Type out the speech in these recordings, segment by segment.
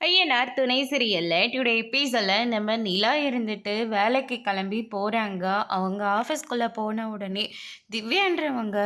ஐயனார் துணை சீரியல்ல டுடே எபிசோடில் நம்ம நிலா இருந்துட்டு வேலைக்கு கிளம்பி போகிறாங்க. அவங்க ஆஃபீஸ்க்குள்ளே போன உடனே திவ்யான்றவங்க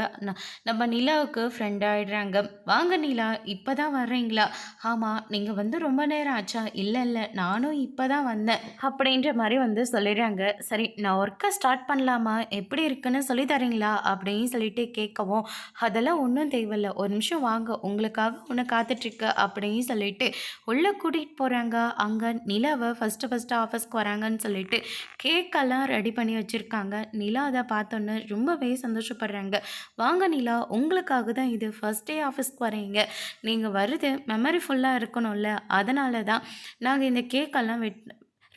நம்ம நிலாவுக்கு ஃப்ரெண்ட் ஆகிடுறாங்க. வாங்க நிலா, இப்போ தான் வர்றீங்களா? ஆமாம், நீங்கள் வந்து ரொம்ப நேரம் ஆச்சா? இல்லை இல்லை, நானும் இப்போ தான் வந்தேன் அப்படின்ற மாதிரி வந்து சொல்லிடுறாங்க. சரி, நான் ஒர்க்கை ஸ்டார்ட் பண்ணலாமா, எப்படி இருக்குன்னு சொல்லி தரீங்களா அப்படின்னு சொல்லிட்டு கேட்கவும், அதெல்லாம் ஒன்றும் தேவையில்லை, ஒரு நிமிஷம் வாங்க, உங்களுக்காக ஒன்று காத்துட்ருக்கு அப்படின்னு சொல்லிட்டு உள்ளே கூட்டிகிட்டு போகிறாங்க. அங்கே நிலாவை ஃபஸ்ட்டு ஆஃபீஸ்க்கு வராங்கன்னு சொல்லிட்டு கேக்கெல்லாம் ரெடி பண்ணி வச்சுருக்காங்க. நிலா அதை பார்த்தோன்னே ரொம்பவே சந்தோஷப்படுறாங்க. வாங்க நிலா, உங்களுக்காக தான் இது, ஃபஸ்ட் டே ஆஃபீஸ்க்கு வரீங்க, நீங்கள் வருது மெமரி ஃபுல்லாக இருக்கணும்ல, அதனால தான் நாங்கள் இந்த கேக்கெல்லாம்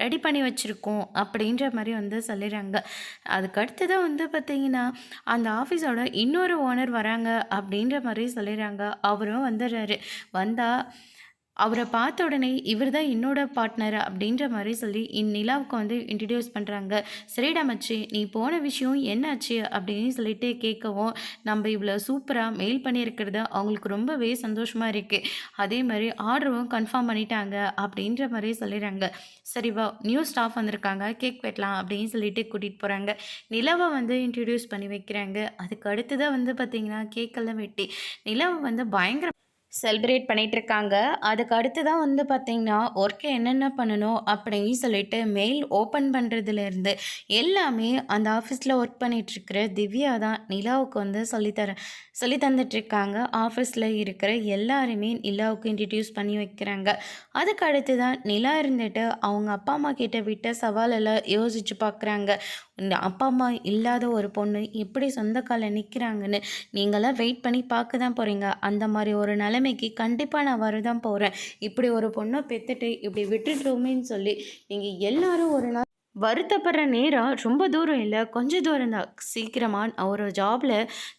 ரெடி பண்ணி வச்சுருக்கோம் அப்படின்ற மாதிரி வந்து சொல்லிடுறாங்க. அதுக்கடுத்து தான் வந்து பார்த்திங்கன்னா அந்த ஆஃபீஸோட இன்னொரு ஓனர் வராங்க அப்படின்ற மாதிரி சொல்லிடுறாங்க. அவரும் வந்துடுறாரு. வந்தால் அவரை பார்த்த உடனே இவர் தான் என்னோட பார்ட்னர் அப்படின்ற மாதிரி சொல்லி இந்நிலாவுக்கு வந்து இன்ட்ரடியூஸ் பண்ணுறாங்க. சரிடா மச்சி, நீ போன விஷயம் என்னாச்சு அப்படின்னு சொல்லிட்டு கேட்கவும், நம்ம இவ்வளோ சூப்பராக மெயில் பண்ணியிருக்கிறது அவங்களுக்கு ரொம்பவே சந்தோஷமாக இருக்குது, அதே மாதிரி ஆர்டரும் கன்ஃபார்ம் பண்ணிட்டாங்க அப்படின்ற மாதிரி சொல்லிடுறாங்க. சரி வா, நியூ ஸ்டாஃப் வந்திருக்காங்க, கேக் வெட்டலாம் அப்படின்னு சொல்லிட்டு கூட்டிகிட்டு போகிறாங்க. நிலாவை வந்து இன்ட்ரடியூஸ் பண்ணி வைக்கிறாங்க. அதுக்கு அடுத்து தான் வந்து பார்த்திங்கன்னா கேக்கெல்லாம் வெட்டி நிலாவை வந்து பயங்கர செலிப்ரேட் பண்ணிகிட்ருக்காங்க. அதுக்கு அடுத்து தான் வந்து பார்த்திங்கன்னா ஒர்க்கு என்னென்ன பண்ணணும் அப்படின்னு சொல்லிட்டு மெயில் ஓப்பன் பண்ணுறதுலேருந்து எல்லாமே அந்த ஆஃபீஸில் ஒர்க் பண்ணிகிட்ருக்கிற திவ்யா தான் நிலாவுக்கு வந்து சொல்லி தந்துட்டுருக்காங்க. ஆஃபீஸில் இருக்கிற எல்லாருமே நிலாவுக்கு இன்ட்ரடியூஸ் பண்ணி வைக்கிறாங்க. அதுக்கு அடுத்து தான் நிலா இருந்துட்டு அவங்க அப்பா அம்மா கிட்ட விட்ட சவாலெல்லாம் யோசித்து பார்க்குறாங்க. இந்த அப்பா அம்மா இல்லாத ஒரு பொண்ணு எப்படி சொந்த காலில் நிற்கிறாங்கன்னு நீங்களாம் வெயிட் பண்ணி பார்க்க தான் போகிறீங்க. அந்த மாதிரி ஒரு நிலைமைக்கு கண்டிப்பாக நான் வரதான் போகிறேன். இப்படி ஒரு பொண்ணை பெற்றுட்டு இப்படி விட்டுட்டோமேன்னு சொல்லி நீங்கள் எல்லாரும் ஒரு நாள் வருத்தப்படுற நேரம் ரொம்ப தூரம் இல்லை, கொஞ்சம் தூரம் தான். சீக்கிரமாக நான் ஒரு ஜாபில்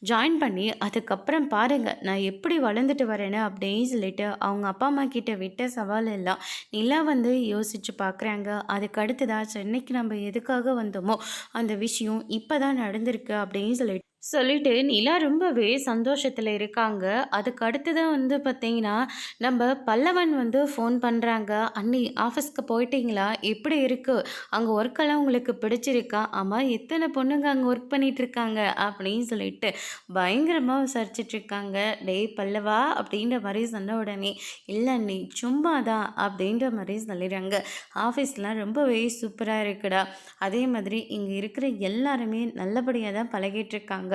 ஜாயின் பண்ணி அதுக்கப்புறம் பாருங்கள் நான் எப்படி வளர்ந்துட்டு வரேன்னு அப்படின்னு சொல்லிட்டு அவங்க அப்பா அம்மா கிட்ட விட்ட சவால் எல்லாம் நிலா வந்து யோசித்து பார்க்குறாங்க. அதுக்கு அடுத்ததாக சென்னைக்கு நம்ம எதுக்காக வந்தோமோ அந்த விஷயம் இப்போ தான் நடந்திருக்கு அப்படின்னு சொல்லிட்டு நிலா ரொம்பவே சந்தோஷத்தில் இருக்காங்க. அதுக்கு அடுத்து தான் வந்து பார்த்திங்கன்னா நம்ம பல்லவன் வந்து ஃபோன் பண்ணுறாங்க. அண்ணி, ஆஃபீஸ்க்கு போயிட்டீங்களா, எப்படி இருக்குது, அங்கே ஒர்க்கெல்லாம் உங்களுக்கு பிடிச்சிருக்கா, ஆமாம் எத்தனை பொண்ணுங்க அங்கே ஒர்க் பண்ணிகிட்ருக்காங்க அப்படின்னு சொல்லிட்டு பயங்கரமாக விசாரிச்சிட்ருக்காங்க. டேய் பல்லவா அப்படின்ற மாதிரி சொன்ன உடனே, இல்லை அண்ணி சும்மா தான் அப்படின்ற மாதிரி சொல்லிடுறாங்க. ஆஃபீஸ்லாம் ரொம்பவே சூப்பராக இருக்குடா, அதே மாதிரி இங்கே இருக்கிற எல்லாருமே நல்லபடியாக தான் பழகிட்டுருக்காங்க.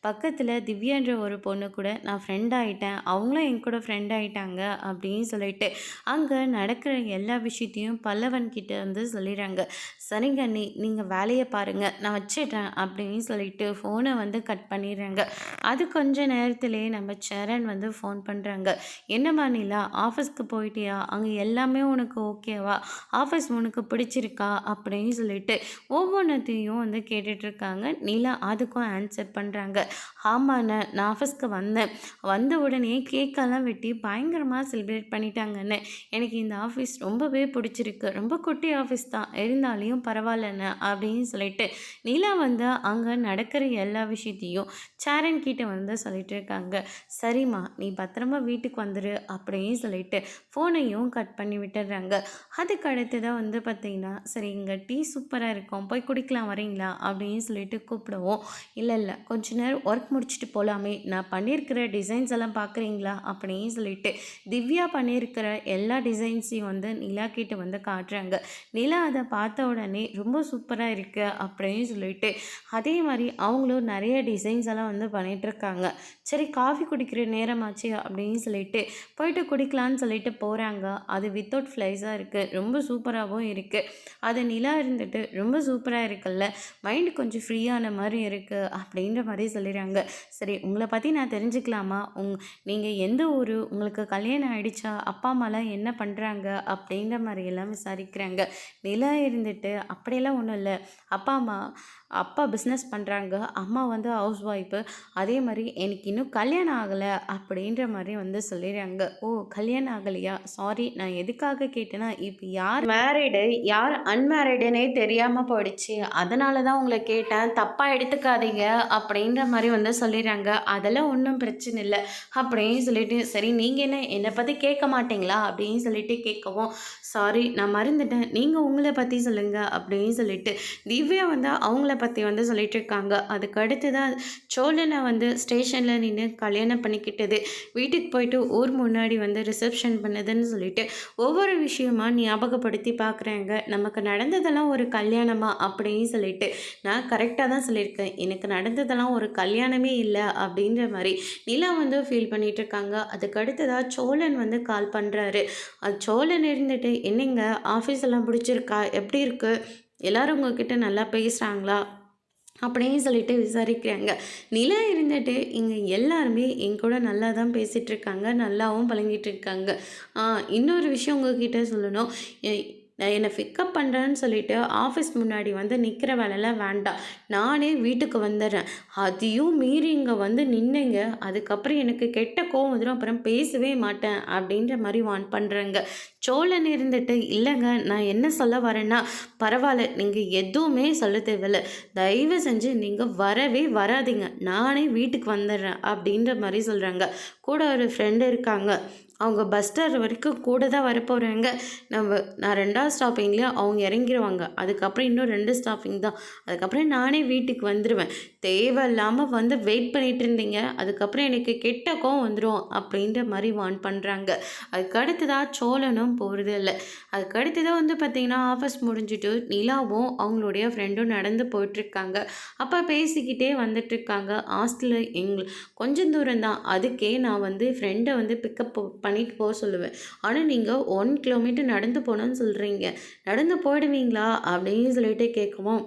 பக்கத்தில் திவ்யான்ற ஒரு பொண்ணு கூட நான் ஃப்ரெண்ட் ஆகிட்டேன், அவங்களும் என் கூட ஃப்ரெண்ட் ஆகிட்டாங்க அப்படின்னு சொல்லிட்டு அங்கே நடக்கிற எல்லா விஷயத்தையும் பல்லவன் கிட்ட வந்து சொல்லிடுறாங்க. சரிங்க அண்ணி, நீங்கள் வேலையை பாருங்கள், நான் வச்சிடுறேன் அப்படின்னு சொல்லிட்டு ஃபோனை வந்து கட் பண்ணிடுறாங்க. அது கொஞ்ச நேரத்திலே நம்ம சரண் வந்து ஃபோன் பண்ணுறாங்க. என்னம்மா நிலா, ஆஃபீஸ்க்கு போயிட்டியா, அங்கே எல்லாமே உனக்கு ஓகேவா, ஆஃபீஸ் உனக்கு பிடிச்சிருக்கா அப்படின்னு சொல்லிட்டு ஒவ்வொன்றத்தையும் வந்து கேட்டுட்ருக்காங்க. நிலா அதுக்கும் ஆன்சர் பண்ணுறாங்க. ஆமாண்ணே, நான் ஆஃபீஸ்க்கு வந்தேன், வந்த உடனே கேக்கெல்லாம் வெட்டி பயங்கரமாக செலிப்ரேட் பண்ணிட்டாங்கண்ணே. எனக்கு இந்த ஆஃபீஸ் ரொம்பவே பிடிச்சிருக்கு, ரொம்ப குட்டி ஆஃபீஸ் தான் இருந்தாலையும் பரவாயில்லண்ணே அப்படின்னு சொல்லிட்டு நிலா வந்து அங்கே நடக்கிற எல்லா விஷயத்தையும் சேரன் கிட்ட வந்து சொல்லிட்டு இருக்காங்க. சரிம்மா, நீ பத்திரமா வீட்டுக்கு வந்துடு அப்படின்னு சொல்லிட்டு ஃபோனையும் கட் பண்ணி விட்டுடுறாங்க. அதுக்கு அடுத்து தான் வந்து பார்த்திங்கன்னா, சரி இங்கே டீ சூப்பராக இருக்கும், போய் குடிக்கலாம் வரீங்களா அப்படின்னு சொல்லிட்டு கூப்பிடுவோம். இல்லை இல்லை, கொஞ்ச நேரம் ஒர்க் முடிச்சுட்டு போகலாமே, நான் பண்ணியிருக்கிற டிசைன்ஸ் எல்லாம் பார்க்குறீங்களா அப்படின்னு சொல்லிட்டு திவ்யா பண்ணியிருக்கிற எல்லா டிசைன்ஸையும் வந்து நிலா கிட்ட வந்து காட்டுறாங்க. நிலா அதை பார்த்த உடனே ரொம்ப சூப்பராக இருக்கு அப்படின்னு சொல்லிட்டு அதே மாதிரி அவங்களும் நிறைய டிசைன்ஸ் எல்லாம் வந்து பண்ணிகிட்ருக்காங்க. சரி, காஃபி குடிக்கிற நேரமாச்சு அப்படின்னு சொல்லிட்டு போயிட்டு குடிக்கலான்னு சொல்லிட்டு போகிறாங்க. அது வித்தவுட் ஃப்ளைஸாக இருக்குது, ரொம்ப சூப்பராகவும் இருக்குது. அது நிலா இருந்துட்டு ரொம்ப சூப்பராக இருக்குல்ல, மைண்டு கொஞ்சம் ஃப்ரீயான மாதிரி இருக்குது அப்படின்ற மாதிரி சொல்லிடுறாங்க. சரி, உங்களை பற்றி நான் தெரிஞ்சுக்கலாமா, நீங்கள் எந்த ஊர், உங்களுக்கு கல்யாணம் ஆகிடுச்சா, அப்பா அம்மாலாம் என்ன பண்ணுறாங்க அப்படின்ற மாதிரியெல்லாம் விசாரிக்கிறாங்க. நிலா இருந்துட்டு அப்படியெல்லாம் ஒன்றும் இல்லை, அப்பா பிஸ்னஸ் பண்ணுறாங்க, அம்மா வந்து ஹவுஸ் ஒய்ஃபு, அதே மாதிரி எனக்கு இன்னும் கல்யாணம் ஆகலை அப்படின்ற மாதிரி வந்து சொல்லிடுறாங்க. ஓ, கல்யாணம் ஆகலையா, சாரி, நான் எதுக்காக கேட்டேன்னா இப்போ யார் மேரிடு யார் அன்மேரிடுன்னே தெரியாமல் போயிடுச்சு, அதனால தான் உங்களை கேட்டேன், தப்பாக எடுத்துக்காதீங்க அப்படி அப்படின்ற மாதிரி வந்து சொல்லிடுறாங்க. அதெல்லாம் ஒன்றும் பிரச்சனை இல்லை அப்படின்னு சொல்லிட்டு, சரி நீங்கள் என்ன என்னை பற்றி கேட்க மாட்டீங்களா அப்படின்னு சொல்லிட்டு கேட்கவும், சாரி நான் மறந்துட்டேன், நீங்கள் உங்களை பற்றி சொல்லுங்கள் அப்படின்னு சொல்லிட்டு திவ்யா வந்து அவங்கள பற்றி வந்து சொல்லிட்டு இருக்காங்க. அதுக்கு அடுத்து தான் சோழனை வந்து ஸ்டேஷனில் நின்று கல்யாணம் பண்ணிக்கிட்டது, வீட்டுக்கு போயிட்டு ஊர் முன்னாடி வந்து ரிசப்ஷன் பண்ணதுன்னு சொல்லிட்டு ஒவ்வொரு விஷயமா ஞாபகப்படுத்தி பார்க்குறாங்க. நமக்கு நடந்ததெல்லாம் ஒரு கல்யாணமா அப்படின்னு சொல்லிட்டு, நான் கரெக்டாக தான் சொல்லியிருக்கேன், எனக்கு நடந்ததெல்லாம் ஒரு கல்யாணமே இல்லை அப்படின்ற மாதிரி நிலா வந்து ஃபீல் பண்ணிட்டு இருக்காங்க. அதுக்கு அடுத்ததாக சோழன் வந்து கால் பண்ணுறாரு. அது சோழன் இருந்துட்டு, என்னங்க ஆஃபீஸ் எல்லாம் பிடிச்சிருக்கா, எப்படி இருக்கு, எல்லாரும் உங்ககிட்ட நல்லா பேசுகிறாங்களா அப்படின்னு சொல்லிட்டு விசாரிக்கிறாங்க. நிலா இருந்துட்டு, இங்கே எல்லாருமே என் கூட நல்லா தான் பேசிகிட்டு இருக்காங்க, நல்லாவும் பழகிட்டு இருக்காங்க. இன்னொரு விஷயம் உங்ககிட்ட சொல்லணும், நான் என்னை பிக்கப் பண்ணுறேன்னு சொல்லிட்டு ஆஃபீஸ் முன்னாடி வந்து நிற்கிற வேலைலாம் வேண்டாம், நானே வீட்டுக்கு வந்துடுறேன், அதையும் மீறி இங்கே வந்து நின்னீங்க அதுக்கப்புறம் எனக்கு கெட்ட கோவம் வந்துடும், அப்புறம் பேசவே மாட்டேன் அப்படின்ற மாதிரி வான் பண்ணுறேங்க. சோழன் இருந்துட்டு, இல்லைங்க நான் என்ன சொல்ல வரேன்னா, பரவாயில்ல நீங்கள் எதுவுமே சொல்ல தேவையில்ல, தயவு செஞ்சு நீங்கள் வரவே வராதீங்க, நானே வீட்டுக்கு வந்துடுறேன் அப்படின்ற மாதிரி சொல்கிறாங்க. கூட ஒரு ஃப்ரெண்டு இருக்காங்க, அவங்க பஸ் ஸ்டாண்ட் வரைக்கும் கூட தான் வரப்போகிறாங்க. நான் 2வது ஸ்டாப்பிங்லேயே அவங்க இறங்கிடுவாங்க, அதுக்கப்புறம் இன்னும் 2 ஸ்டாப்பிங் தான், அதுக்கப்புறம் நானே வீட்டுக்கு வந்துடுவேன், தேவையில்லாமல் வந்து வெயிட் பண்ணிகிட்டு இருந்தீங்க, அதுக்கப்புறம் எனக்கு கெட்ட கோவம் வந்துடும் அப்படின்ற மாதிரி வான் பண்ணுறாங்க. அதுக்கு அடுத்ததாக சோழனும் போகிறது இல்லை. அதுக்கு அடுத்ததாக வந்து பார்த்திங்கன்னா ஆஃபீஸ் முடிஞ்சுட்டு நிலாவும் அவங்களுடைய ஃப்ரெண்டும் நடந்து போயிட்டுருக்காங்க. அப்போ பேசிக்கிட்டே வந்துட்டுருக்காங்க. ஹாஸ்டலில் கொஞ்சம் தூரம் தான், அதுக்கே நான் வந்து ஃப்ரெண்டை வந்து பிக்கப் பண்ணிட்டு போக சொல்லுவேன், ஆனால் நீங்கள் 1 கிலோமீட்டர் நடந்து போகணுன்னு சொல்கிறீங்க, நடந்து போயிடுவீங்களா அப்படின்னு சொல்லிட்டு கேட்கவும்,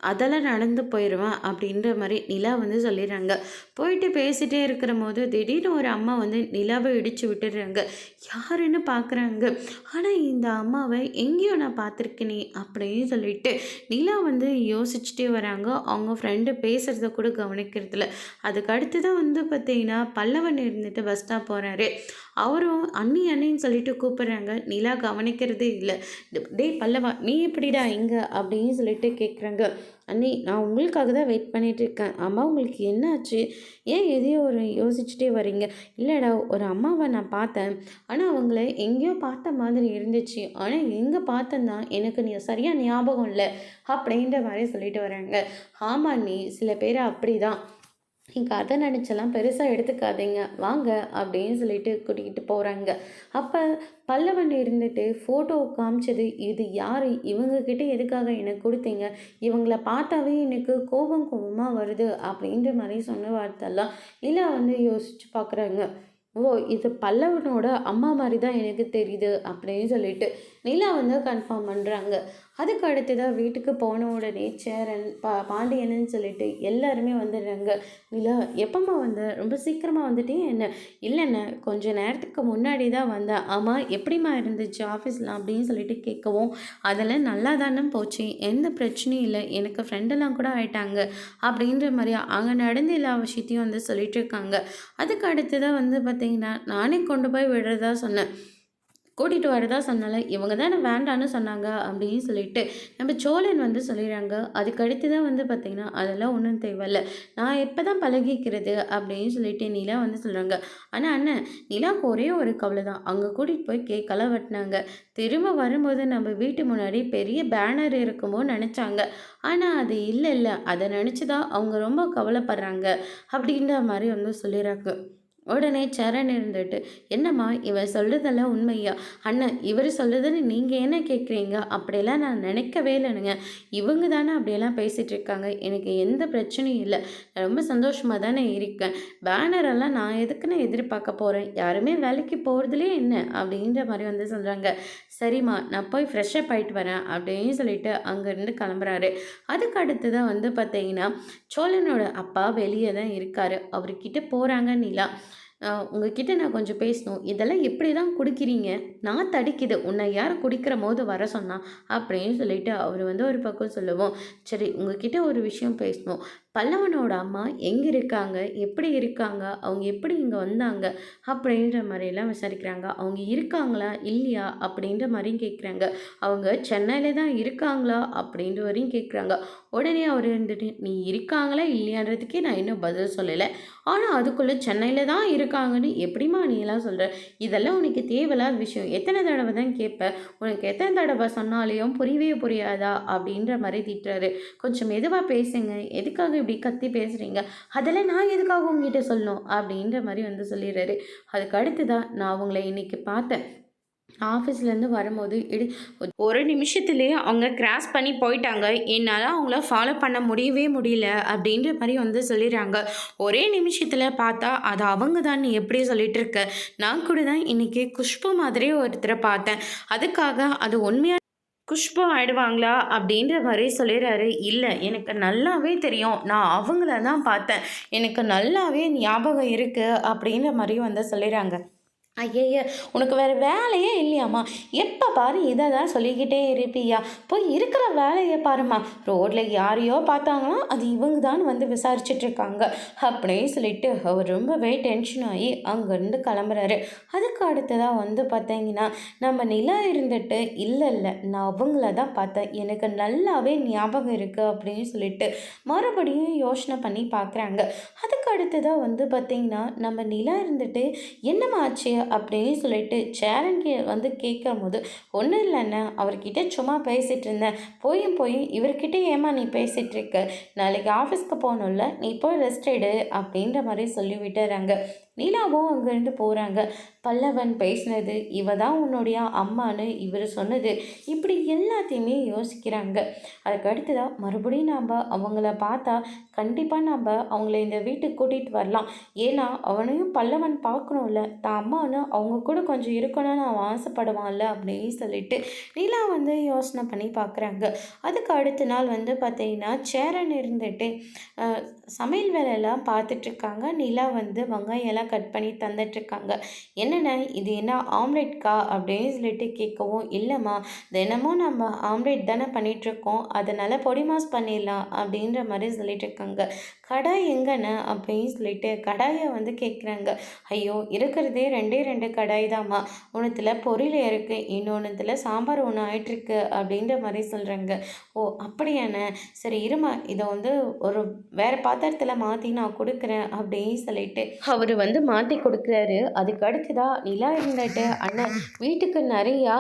அதெல்லாம் நடந்து போயிடுவேன் அப்படின்ற மாதிரி நிலா வந்து சொல்லிடுறாங்க. போயிட்டு பேசிகிட்டே இருக்கிற போது திடீர்னு ஒரு அம்மா வந்து நிலாவை இடித்து விட்டுடுறாங்க. யாருன்னு பார்க்குறாங்க, ஆனால் இந்த அம்மாவை எங்கேயோ நான் பார்த்துருக்கேனே அப்படின்னு சொல்லிட்டு நிலா வந்து யோசிச்சுட்டே வராங்க. அவங்க ஃப்ரெண்டு பேசுகிறத கூட கவனிக்கிறதில்ல. அதுக்கு அடுத்து தான் வந்து பார்த்தீங்கன்னா பல்லவன் இருந்துட்டு பஸ் ஸ்டாப் போகிறாரு. அவரும் அண்ணி அண்ணின்னு சொல்லிட்டு கூப்பிட்றாங்க. நிலா கவனிக்கிறதே இல்லை. டேய் பல்லவா, நீ எப்படிடா இங்கே அப்படின்னு சொல்லிட்டு கேட்குறாங்க. அண்ணி நான் உங்களுக்காக தான் வெயிட் பண்ணிகிட்ருக்கேன். அம்மா உங்களுக்கு என்னாச்சு, ஏன் எதையோ ஒரு யோசிச்சுட்டே வரீங்க? இல்லைடா, ஒரு அம்மாவை நான் பார்த்தேன், ஆனால் அவங்கள எங்கேயோ பார்த்த மாதிரி இருந்துச்சு, ஆனால் எங்கே பார்த்தேன்னா எனக்கு சரியாக ஞாபகம் இல்லை அப்படின்ற மாதிரி சொல்லிட்டு வராங்க. ஆமாம் அண்ணி, சில பேர் அப்படி தான், நீங்கள் அதை நினச்செல்லாம் பெருசாக எடுத்துக்காதீங்க, வாங்க அப்படின்னு சொல்லிட்டு கூட்டிக்கிட்டு போகிறாங்க. அப்போ பல்லவன் இருந்துட்டு ஃபோட்டோ காமிச்சது, இது யார், இவங்கக்கிட்ட எதுக்காக எனக்கு கொடுத்தீங்க, இவங்கள பார்த்தாவே எனக்கு கோபம் கோபமாக வருது அப்படின்ற மாதிரி சொன்ன வார்த்தைலாம் இல்லை வந்து யோசித்து பார்க்குறாங்க. ஓ, இது பல்லவனோட அம்மா மாதிரி தான் எனக்கு தெரியுது அப்படின்னு சொல்லிட்டு நிலா வந்து கன்ஃபார்ம் பண்ணுறாங்க. அதுக்கு அடுத்ததாக வீட்டுக்கு போன உடனே சேரன் பாண்டியன்னு சொல்லிட்டு எல்லாருமே வந்துடுறாங்க. நிலா எப்பம்மா வந்த, ரொம்ப சீக்கிரமாக வந்துட்டே என்ன? இல்லைண்ணே, கொஞ்சம் நேரத்துக்கு முன்னாடி தான் வந்தேன். ஆமாம் எப்படிம்மா இருந்துச்சு ஆஃபீஸ்லாம் அப்படின்னு சொல்லிட்டு கேட்கவும், அதெல்லாம் நல்லா தானே போச்சு, எந்த பிரச்சனையும் இல்லை, எனக்கு ஃப்ரெண்டெல்லாம் கூட ஆயிட்டாங்க அப்படின்ற மாதிரி அங்கே நடந்த எல்லா விஷயத்தையும் வந்து சொல்லிட்டு இருக்காங்க. அதுக்கு அடுத்ததாக வந்து பார்த்திங்கன்னா நானே கொண்டு போய் விடுறதா சொன்னேன், கூட்டிகிட்டு வரதா சொன்னால இவங்க தானே வேண்டான்னு சொன்னாங்க அப்படின்னு சொல்லிட்டு நம்ம சோழன் வந்து சொல்லிடுறாங்க. அதுக்கு அடுத்து தான் வந்து பார்த்திங்கன்னா அதெல்லாம் ஒன்றும் தேவையில்ல, நான் எப்போ தான் பழகிக்கிறது அப்படின்னு சொல்லிட்டு நிலா வந்து சொல்கிறாங்க. ஆனால் அண்ணன், நிலாவுக்கு ஒரே ஒரு கவலை தான், அங்கே கூட்டிகிட்டு போய் கேக்கெல்லாம் வெட்டினாங்க, திரும்ப வரும்போது நம்ம வீட்டு முன்னாடி பெரிய பேனர் இருக்குமோ நினச்சாங்க, ஆனால் அது இல்லை, அதை நினச்சி தான் அவங்க ரொம்ப கவலைப்படுறாங்க அப்படின்ற மாதிரி வந்து சொல்லிடுறாங்க. உடனே சரண் இருந்துட்டு, என்னம்மா இவன் சொல்கிறதெல்லாம் உண்மையா? அண்ணன் இவர் சொல்கிறதுன்னு நீங்கள் என்ன கேட்குறீங்க, அப்படியெல்லாம் நான் நினைக்கவே இல்லைனுங்க, இவங்க தானே அப்படியெல்லாம் பேசிகிட்டு இருக்காங்க, எனக்கு எந்த பிரச்சனையும் இல்லை, ரொம்ப சந்தோஷமாக தானே இருக்கேன், பேனரெல்லாம் நான் எதுக்குன்னு எதிர்பார்க்க போகிறேன், யாருமே வேலைக்கு போகிறதுலே என்ன அப்படின்ற மாதிரி வந்து சொல்கிறாங்க. சரிம்மா நான் போய் ஃப்ரெஷ்ஷப் ஆகிட்டு வரேன் அப்படின்னு சொல்லிட்டு அங்கேருந்து கிளம்புறாரு. அதுக்கு அடுத்து தான் வந்து பார்த்தீங்கன்னா சோழனோட அப்பா வெளியே தான் இருக்கார். அவர்கிட்ட போகிறாங்க நிலா. உங்ககிட்ட நான் கொஞ்சம் பேசணும், இதெல்லாம் எப்படி தான் குடிக்கிறீங்க, நான் தடிக்குது, உன்னை யார் குடிக்கிற போது வர சொன்னா அப்படின்னு சொல்லிட்டு அவர் வந்து ஒரு பக்கம் சொல்லுவோம். சரி உங்ககிட்ட ஒரு விஷயம் பேசணும், பல்லவனோட அம்மா எங்கே இருக்காங்க? எப்படி இருக்காங்க? அவங்க எப்படி இங்க வந்தாங்க? அப்படின்ற மாரியெல்லாம் விசாரிக்கிறாங்க. அவங்க இருக்காங்களா? இல்லையா? அப்படின்ற மாரியும் கேட்குறாங்க. அவங்க சென்னையில தான் இருக்காங்களா? அப்படின்ற வரையும் கேட்குறாங்க. உடனே அவரு இருந்துட்டு, "நீ இருக்காங்களா? இல்லையான்றதுக்கே நான் இன்னும் பதில் சொல்லல. ஆனா அதுக்குள்ள சென்னையில தான் இருக்காங்கன்னு எப்படிம்மா நீலாம் சொல்ற? இதெல்லாம் உனக்கு தேவையில்லாத விஷயம். எத்தன தடவ தான் கேட்ப? உனக்கு எத்தன தடவ சொன்னாலும் புரியவே புரியாதா?" அப்படின்ற மாரி திட்டுறாரு. "கொஞ்சம் மெதுவா பேசுங்க. எதுக்காக இப்படி கத்தி பேசுறீங்க? அதெல்லாம் நான் எதுக்காக உங்ககிட்ட சொல்லணும்?" அப்படின்ற மாரி வந்து சொல்லிடுறாரு. அதுக்கு அடுத்து தான் நான் அவங்கள இன்னைக்கு பார்த்தேன். ஆஃபீஸ்லேருந்து வரும்போது ஒரு நிமிஷத்துலேயே அவங்க கிராஸ் பண்ணி போயிட்டாங்க. என்னால அவங்கள ஃபாலோ பண்ண முடியவே முடியல அப்படின்ற மாரி வந்து சொல்லிடுறாங்க. ஒரே நிமிஷத்துல பார்த்தா அது அவங்க தான் நீ எப்படி சொல்லிட்டு இருக்க? நான் கூட தான் இன்னைக்கு குஷ்பு மாதிரியே ஒருத்தர பார்த்தேன். அதுக்காக அது உண்மையா குஷ்பு ஆயிடுவாங்களா? அப்படின்ற மாரி சொல்லிறாரு. இல்ல எனக்கு நல்லாவே தெரியும். நான் அவங்கள தான் பார்த்தேன். எனக்கு நல்லாவே ஞாபகம் இருக்கு அப்படின்ற மாரி வந்து சொல்லிறாங்க. ஐயய்ய! உனக்கு வேற வேலையே இல்லையாம்மா? எப்ப பாரு இத தான் சொல்லிக்கிட்டே இருப்பியா? போய் இருக்கிற வேலைய பாரும்மா. ரோட்ல யாரையோ பார்த்தாங்கன்னா, அது இவங்க தான் வந்து விசாரிச்சுட்டு இருக்காங்க. அப்படின்னு சொல்லிட்டு அவர் ரொம்பவே டென்ஷன் ஆயி அங்கருந்து கிளம்புறாரு. அதுக்கு அடுத்ததா வந்து பார்த்தீங்கன்னா, நம்ம நிலா இருந்துட்டு, "இல்ல, இல்ல நான் அவங்கள தான் பார்த்தேன். எனக்கு நல்லாவே ஞாபகம் இருக்கு." அப்படின்னு சொல்லிட்டு மறுபடியும் யோசனை பண்ணி பார்க்குறாங்க. அதுக்கு அடுத்ததா வந்து பார்த்தீங்கன்னா, நம்ம நிலா இருந்துட்டு, "என்னம்மா ஆச்சு?" அப்படின்னு சொல்லிட்டு சேரன் வந்து கேட்கும்போது, "ஒன்றும் இல்லைண்ணே, அவர்கிட்ட சும்மா பேசிட்டு இருந்தேன். போயும் போயும் இவர்கிட்ட ஏம்மா நீ பேசிட்டு இருக்க? நாளைக்கு ஆஃபீஸ்க்கு போகணும்ல, நீ போய் ரெஸ்ட் எடு." அப்படின்ற மாதிரி சொல்லி விட்டுறாங்க. நீலாவும் அங்கேருந்து போகிறாங்க. பல்லவன் பேசினது, இவ தான் உன்னுடைய அம்மான்னு இவர் சொன்னது, இப்படி எல்லாத்தையுமே யோசிக்கிறாங்க. அதுக்கு அடுத்ததான் மறுபடியும் நாம் அவங்கள பார்த்தா கண்டிப்பாக நம்ம அவங்கள இந்த வீட்டுக்கு கூட்டிகிட்டு வரலாம். ஏன்னா அவனையும் பல்லவன் பார்க்கணும்ல, தான் அம்மான்னு அவங்க கூட கொஞ்சம் இருக்கணும்னு அவன் ஆசைப்படுவான்ல அப்படின்னு சொல்லிட்டு நிலா வந்து யோசனை பண்ணி பார்க்குறாங்க. அதுக்கு அடுத்த நாள் வந்து பார்த்தீங்கன்னா சேரன் இருந்துட்டு சமையல் வேலையெல்லாம் பார்த்துட்ருக்காங்க. நிலா வந்து வெங்காயம் எல்லாம் கட் பண்ணி தந்துட்டுருக்காங்க. "என்னண்ணே இது என்ன ஆம்லெட்க்கா?" அப்படின்னு சொல்லிட்டு கேட்கவும், "இல்லைம்மா, தினமும் நம்ம ஆம்லெட் தானே பண்ணிகிட்ருக்கோம். அதனால் பொடி மாஸ் பண்ணிடலாம்." அப்படின்ற மாதிரி சொல்லிட்டு இருக்காங்க. "கடாய் எங்கண்ணே?" அப்படின்னு சொல்லிட்டு கடாயை வந்து கேட்குறாங்க. "ஐயோ! இருக்கிறதே 2 கடாய் தாம்மா. ஒன்றுத்துல பொரியல் இருக்குது, இன்னொன்னுத்துல சாம்பார் ஒன்று ஆயிட்டிருக்கு." அப்படின்ற மாதிரி சொல்கிறாங்க. "ஓ அப்படியாண்ணே, சரி இரும்மா, இதை வந்து ஒரு வேறு பாத்திரத்தில் மாற்றி நான் கொடுக்குறேன்." அப்படின்னு சொல்லிட்டு அவர் வந்து மாற்றி கொடுக்குறாரு. அதுக்கு அடுத்ததா நிலா இருந்துட்டு, "அண்ணன் வீட்டுக்கு நிறையா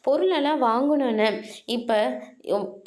பொருளெல்லாம் வாங்கணுண்ணே. இப்போ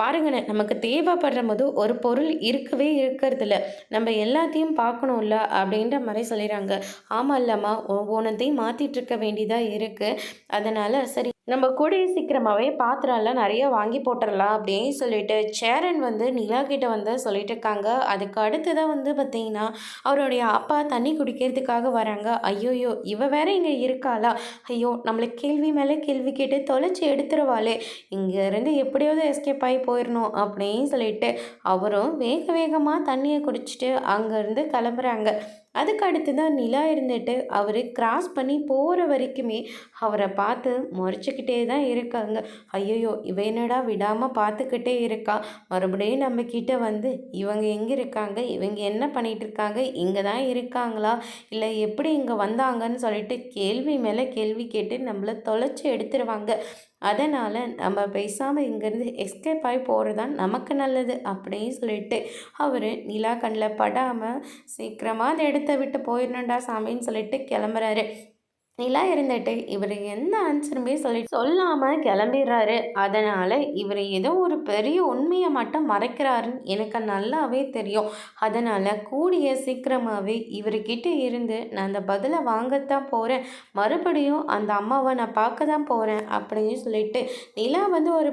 பாருங்கண்ணே, நமக்கு தேவைப்படுற போது ஒரு பொருள் இருக்கவே இருக்கிறதில்ல. நம்ம எல்லாத்தையும் பார்க்கணும்ல." அப்படின்ற மாதிரி சொல்லிடுறாங்க. "ஆமாம் இல்லைம்மா, ஒவ்வொன்றத்தையும் மாற்றிட்டு இருக்க வேண்டியதாக இருக்குது. அதனால் சரி நம்ம கூடிய சீக்கிரமாகவே பாத்திரம்லாம் நிறைய வாங்கி போட்டுடலாம்." அப்படின்னு சொல்லிட்டு சேரன் வந்து நிலா கிட்ட வந்து சொல்லிட்டு இருக்காங்க. அதுக்கு அடுத்ததாக வந்து பார்த்தீங்கன்னா அவருடைய அப்பா தண்ணி குடிக்கிறதுக்காக வராங்க. ஐயோயோ, இவ வேற இங்கே இருக்காளா? ஐயோ, நம்மளை கேள்வி மேலே கேள்வி கேட்டு தொலைச்சி எடுத்துருவாளே, இங்கேருந்து எப்படியாவது எஸ்கேப் ஆகி போயிடணும் அப்படின்னு சொல்லிட்டு அவரும் வேக வேகமாக தண்ணியை குடிச்சிட்டு அங்கேருந்து கிளம்புறாங்க. அதுக்கு அடுத்து தான் நிலா இருந்துட்டு அவர் கிராஸ் பண்ணி போகிற வரைக்குமே அவரை பார்த்து முறைச்சிக்கிட்டே தான் இருக்காங்க. ஐயையோ, இவ என்னடா விடாமல் பார்த்துக்கிட்டே இருக்கா, மறுபடியும் நம்மக்கிட்ட வந்து இவங்க எங்கே இருக்காங்க, இவங்க என்ன பண்ணிகிட்டு இருக்காங்க, இங்கே தான் இருக்காங்களா, இல்லை எப்படி இங்கே வந்தாங்கன்னு சொல்லிட்டு கேள்வி மேலே கேள்வி கேட்டு நம்மளை தொலைச்சி எடுத்துருவாங்க. அதனால் நம்ம பேசாமல் இங்கேருந்து எஸ்கேப் ஆகி போகிறது தான் நமக்கு நல்லது அப்படின்னு சொல்லிட்டு அவர் நிலா கண்ணில் படாமல் சீக்கிரமாக அந்த இடத்த விட்டு போயிடணுண்டா சாமின்னு சொல்லிட்டு கிளம்புறாரு. நிலா இருந்துட்டு இவர் எந்த ஆன்சருமே சொல்லாமல் கிளம்பிடுறாரு. அதனால் இவர் ஏதோ ஒரு பெரிய உண்மையை மட்டும் மறைக்கிறாருன்னு எனக்கு நல்லாவே தெரியும். அதனால் கூடிய சீக்கிரமாகவே இவர்கிட்ட இருந்து நான் அந்த பதிலை வாங்கத்தான் போகிறேன். மறுபடியும் அந்த அம்மாவை நான் பார்க்க தான் போகிறேன் அப்படின்னு சொல்லிட்டு நிலா வந்து ஒரு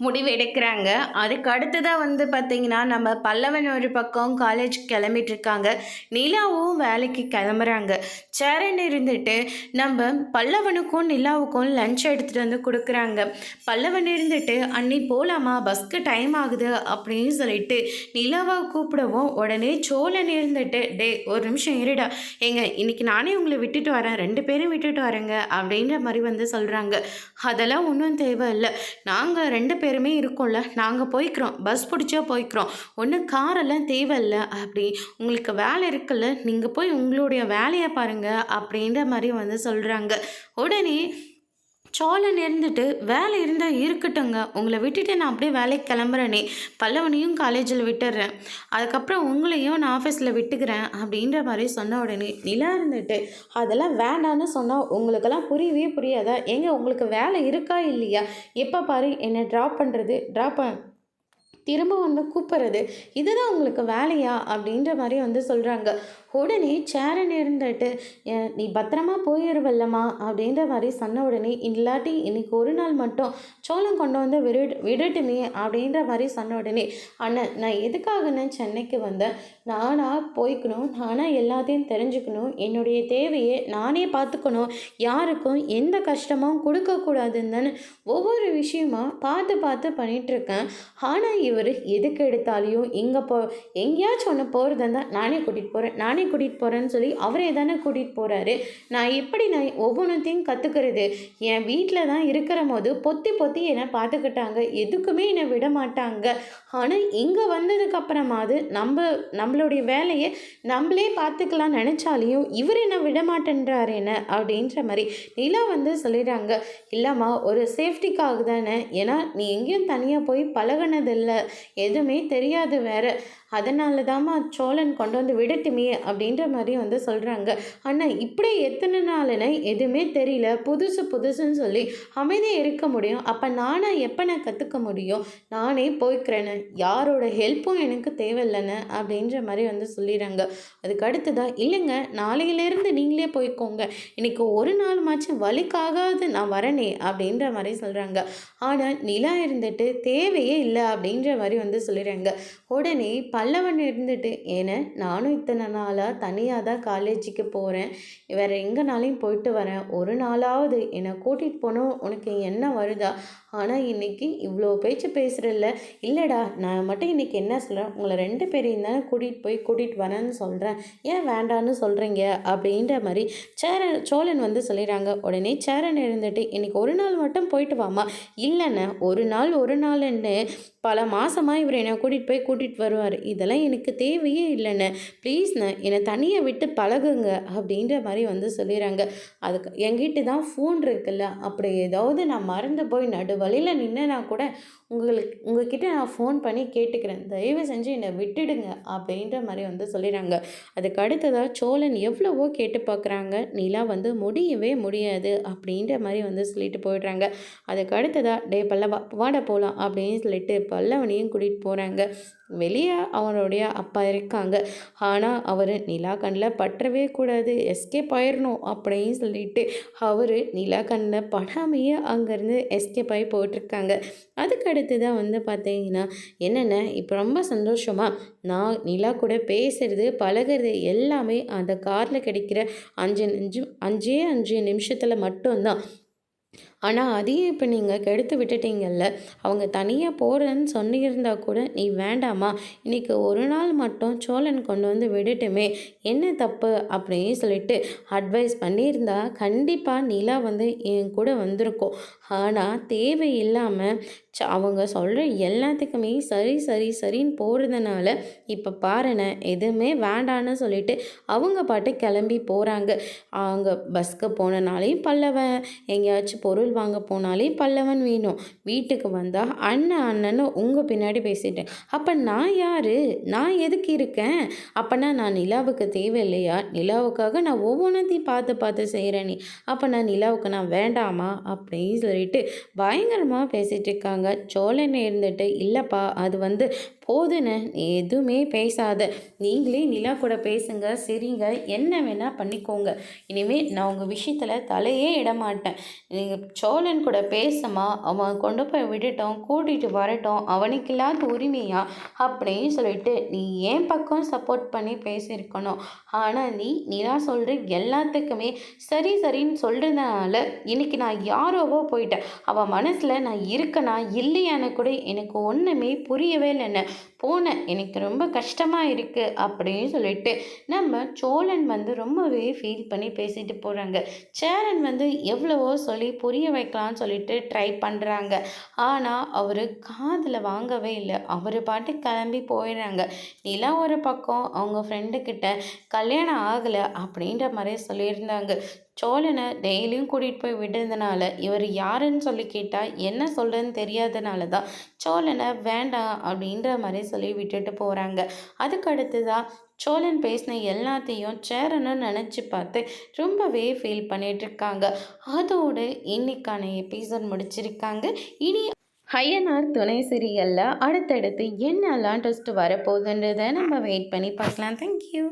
முடிவு எடுக்கிறாங்க. அதுக்கு அடுத்ததாக வந்து பார்த்திங்கன்னா நம்ம பல்லவன் ஒரு பக்கம் காலேஜ் கிளம்பிட்டு இருக்காங்க. நிலாவும் வேலைக்கு கிளம்புறாங்க. சேரன் இருந்துட்டு நம்ம பல்லவனுக்கும் நிலாவுக்கும் லஞ்ச் எடுத்துகிட்டு வந்து கொடுக்குறாங்க. பல்லவன் இருந்துட்டு, "அண்ணி போகலாமா, பஸ்க்கு டைம் ஆகுது." அப்படின்னு சொல்லிட்டு நிலாவை கூப்பிடவும் உடனே சோழன் இருந்துட்டு, "டே ஒரு நிமிஷம் இருடா, ஏங்க இன்னைக்கு நானே உங்களை விட்டுட்டு வரேன், 2 பேரும் விட்டுட்டு வரேங்க." அப்படின்ற மாதிரி வந்து சொல்கிறாங்க. "அதெல்லாம் ஒன்றும் தேவையில்லை, நாங்கள் 2 பேரும் பேருமே இருக்கோம்ல, நாங்கள் போய்க்கிறோம், பஸ் பிடிச்சா போய்க்கிறோம், ஒன்றும் காரெல்லாம் தேவையில்ல அப்படி, உங்களுக்கு வேலை இருக்குல்ல, நீங்கள் போய் உங்களுடைய வேலையை பாருங்க அப்படின்ற மாதிரி வந்து சொல்கிறாங்க. உடனே சோழன் இருந்துட்டு, "வேலை இருந்தா இருக்கட்டுங்க. உங்கள விட்டுட்டு நான் அப்படியே வேலைக்கு கிளம்புறேனே. பல்லவனையும் காலேஜில விட்டுர்றேன். அதுக்கப்புறம் உங்களையும் நான் ஆஃபீஸில விட்டுக்கிறேன்." அப்படின்ற மாரி சொன்ன உடனே, நிலா இருந்துட்டு, "அதெல்லாம் வேண்டான்னு சொன்னா உங்களுக்கெல்லாம் புரியவே புரியாதா? ஏங்க உங்களுக்கு வேலை இருக்கா இல்லையா? எப்ப பாரு என்ன ட்ராப் பண்றது, திரும்ப வந்து கூப்பிட்றது. இதுதான் உங்களுக்கு வேலையா?" அப்படின்ற மாரி வந்து சொல்றாங்க. உடனே சேரன் இருந்துட்டு, நீ பத்திரமா போயிருவல்லம்மா" அப்படின்ற மாரி சொன்ன உடனே, "இல்லாட்டி இன்னைக்கு ஒரு நாள் மட்டும் சோளம் கொண்டு வந்து விடட்டுமே" அப்படின்ற மாரி சொன்ன உடனே, "அண்ணன் நான் எதுக்காகண்ணே சென்னைக்கு வந்தேன்? நானா போய்க்கணும், நானா எல்லாத்தையும் தெரிஞ்சுக்கணும், என்னுடைய தேவையை நானே பார்த்துக்கணும், யாருக்கும் எந்த கஷ்டமும் கொடுக்கக்கூடாதுன்னு தானே ஒவ்வொரு விஷயமா பார்த்து பார்த்து பண்ணிகிட்ருக்கேன். ஆனா இவரு எதுக்கு எடுத்தாலும் எங்கேயாச்சும் ஒண்ணு போறதா இருந்தா, நானே கூட்டிட்டு போறேன்னு சொல்லி அவரே தானே கூட்டிட்டு போறாரு. நான் ஒவ்வொன்னத்தையும் கத்துக்கிறது? என் வீட்ல தான் இருக்கிறபோது பொத்தி பொத்தி என்ன பார்த்துக்கிட்டாங்க. எதுக்குமே என்ன விட மாட்டாங்க. ஆனா இங்க வந்ததுக்கு அப்புறமாவது நம்மளுடைய வேலைய நம்மளே பார்த்துக்கலாம் நெனச்சாலையும், இவரு என்ன விடமாட்டேன்றாரு என்ன அப்படின்ற மாரி நிலா வந்து சொல்லிடுறாங்க. "இல்லம்மா, ஒரு சேஃப்டிக்காக தானே. ஏன்னா நீ எங்கேயும் தனியா போய் பழகுனதில்ல. எதுவுமே தெரியாது வேற. அதனால தாம்மா சோழன் கொண்டு வந்து விடட்டுமே" அப்படின்ற மாரி வந்து சொல்றாங்க. "அண்ணா இப்படியே எத்தனை நாளுண்ணே எதுவுமே தெரியல, புதுசு புதுசுன்னு சொல்லி அமைதியா இருக்க முடியும்? அப்ப நானா எப்பண்ணே கத்துக்க முடியும்? நானே போய்க்கிறேண்ணே. யாரோட ஹெல்ப்பும் எனக்கு தேவையில்லண்ணே" அப்படின்ற மாரி வந்து சொல்லிடுறாங்க. அதுக்கு அடுத்ததா, "இல்லைங்க, நாளையிலேருந்து நீங்களே போய்க்கோங்க. இன்னைக்கு ஒரு நாளுமாச்சும் வலிக்காகாது நான் வரேனே" அப்படின்ற மாரி சொல்றாங்க. ஆனா நிலா இருந்துட்டு, "தேவையே இல்ல" அப்படின்ற மாரி வந்து சொல்லிடுறாங்க. உடனே பல்லவன் இருந்துட்டு, "ஏண்ணே, நானும் இத்தனை நாளா தனியா தான் காலேஜுக்கு போறேன். வேற எங்கனாலையும் போயிட்டு வரேன். ஒரு நாளாவது என்னை கூட்டிட்டு போணும் உனக்கு எண்ணம் வருதா? ஆனா இன்னைக்கு இவ்வளோ பேச்சு பேசுறல்ல. இல்லடா, நான் மட்டும் இன்னைக்கு என்ன சொல்றேன், உங்களை 2 பேரையும் தானே கூட்டிட்டு வரேன்னு சொல்றேன். ஏன் வேண்டான்னு சொல்றீங்க?" அப்படின்ற மாரி சோழன் வந்து சொல்லிடுறாங்க. உடனே சேரன் இருந்துட்டு, "இன்னைக்கு ஒரு நாள் மட்டும் போயிட்டு வாம்மா." "இல்லைண்ணே, ஒரு நாளுன்னு பல மாசமா இவர் என்னை கூட்டிட்டு வருவார். இதெல்லாம் எனக்கு தேவையே இல்லைண்ணே. ப்ளீஸ்ண்ணே, என்னை தனியாக விட்டு பழகுங்க." அப்படின்ற மாதிரி வந்து சொல்லிடுறாங்க. அதுக்கு, "என்கிட்ட தான் ஃபோன் இருக்குல்ல, அப்படி ஏதாவது நான் மறந்து போய் நடுவழியில் நின்னேன்னா கூட உங்ககிட்ட நான் ஃபோன் பண்ணி கேட்டுக்கிறேன். தயவு செஞ்சு என்னை விட்டுடுங்க." அப்படின்ற மாதிரி வந்து சொல்லிடுறாங்க. அதுக்கு அடுத்ததாக சோழன் எவ்வளவோ கேட்டு பார்க்குறாங்க. நிலா வந்து முடியவே முடியாது அப்படின்ற மாதிரி வந்து சொல்லிட்டு போயிடுறாங்க. அதுக்கு அடுத்ததாக, "டே பல்லவா, வாட போகலாம்" அப்படின்னு சொல்லிட்டு பல்லவனையும் கூட்டிகிட்டு போகிறாங்க. வெளியே அவனுடைய அப்பா இருக்காங்க. ஆனால் அவர் நிலா கண்ணில் பற்றவே கூடாது, எஸ்கேப் ஆயிடணும் அப்படின்னு சொல்லிட்டு அவர் நிலா கண்ணில் படாமையே அங்கேருந்து எஸ்கேப் ஆகி போயிட்டுருக்காங்க. அதுக்கு அடுத்து தான் வந்து பார்த்தீங்கன்னா, "என்னென்ன இப்போ ரொம்ப சந்தோஷமா? நான் நிலா கூட பேசுறது பழகிறது எல்லாமே அந்த காரில் கிடைக்கிற 5 நிமிஷத்தில் மட்டும்தான். ஆனால் அதையும் இப்போ நீங்கள் கெடுத்து விட்டுட்டீங்கல்ல. அவங்க தனியாக போகிறேன்னு சொன்னிருந்தா கூட நீ வேண்டாமா? இன்னைக்கு ஒரு நாள் மட்டும் சோழன் கொண்டு வந்து விடட்டுமே, என்ன தப்பு?" அப்படின்னு சொல்லிட்டு அட்வைஸ் பண்ணியிருந்தா கண்டிப்பாக நிலா வந்து என் கூட வந்திருக்கும். ஆனால் தேவையில்லாமல் அவங்க சொல்கிற எல்லாத்துக்குமே சரி சரி சரின்னு போகிறதுனால இப்போ பாருண்ணே, எதுவுமே வேண்டான்னு சொல்லிட்டு அவங்க பாட்டு கிளம்பி போகிறாங்க. அவங்க பஸ்க்கு போனனாலையும் பல்லவன், எங்கேயாச்சும் பொருள் வாங்க போனாலே பல்லவன் வேணும். வீட்டுக்கு வந்தால் அண்ணன் அண்ணன்னு உங்கள் பின்னாடி பேசிட்டேன். அப்போ நான் யார்? நான் எதுக்கு இருக்கேன்? அப்போனா நான் நிலாவுக்கு தேவையில்லையா? நிலாவுக்காக நான் ஒவ்வொன்றத்தையும் பார்த்து பார்த்து செய்கிறேன். அப்போ நான் நிலாவுக்கு நான் வேண்டாமா? அப்படின்னு சொல்லிட்டு பயங்கரமாக பேசிகிட்டு இருக்காங்க. சோழன் இருந்துட்டு, "இல்லைப்பா, அது வந்து போதுன்னு எதுவுமே பேசாத. நீங்களே நிலா கூட பேசுங்க, சரிங்க, என்ன வேணால் பண்ணிக்கோங்க. இனிமேல் நான் உங்கள் விஷயத்தில் தலையே இடமாட்டேன். நீங்கள் சோழன் கூட பேசுமா, அவன் கொண்டு போய் விடட்டும், கூட்டிகிட்டு வரட்டும், அவனுக்கு இல்லாத உரிமையா?" அப்படின்னு சொல்லிட்டு நீ என் பக்கம் சப்போர்ட் பண்ணி பேசியிருக்கணும். ஆனால் நிலா சொல்கிற எல்லாத்துக்குமே சரி சரின்னு சொல்கிறதுனால இன்னைக்கு நான் யாரோவோ போயிட்டேன். அவன் மனசில் நான் இருக்கனா இல்லையான்னு கூட எனக்கு ஒன்றுமே புரியவே இல்லைன்னு. போனேன். எனக்கு ரொம்ப கஷ்டமா இருக்கு அப்படின்னு சொல்லிட்டு நம்ம சோழன் வந்து ரொம்பவே ஃபீல் பண்ணி பேசிட்டு போறாங்க. சேரன் வந்து எவ்வளவோ சொல்லி புரிய வைக்கலாம்னு சொல்லிட்டு ட்ரை பண்றாங்க. ஆனா, அவரு காதுல வாங்கவே இல்ல. அவரு பாட்டுக்கு கிளம்பி போயிடுறாங்க. நிலா ஒரு பக்கம் அவங்க ஃப்ரெண்டு கிட்ட கல்யாணம் ஆகல அப்படின்ற மாரி சொல்லியிருந்தாங்க. சோழன டெய்லியும் கூட்டிட்டு போய் விடுறதுனால, இவரு யாருன்னு சொல்லி கேட்டா என்ன சொல்றதுன்னு தெரியாதனால தான் சோழன வேண்டாம் அப்படின்ற மாரி சொல்லி விட்டுட்டு போறாங்க. அதுக்கு அடுத்ததா சோழன் பேசின எல்லாத்தையும் சேரனும் நினச்சு பார்த்து ரொம்பவே ஃபீல் பண்ணிட்டுருக்காங்க. அதோடு இன்னைக்கான எபிசோட் முடிச்சிருக்காங்க. இனி அய்யனார் துணை சீரியல்ல அடுத்தடுத்து என்னலாம் ட்விஸ்ட் வரப்போகுதுன்றத நம்ம வெயிட் பண்ணி பார்க்கலாம். Thank you.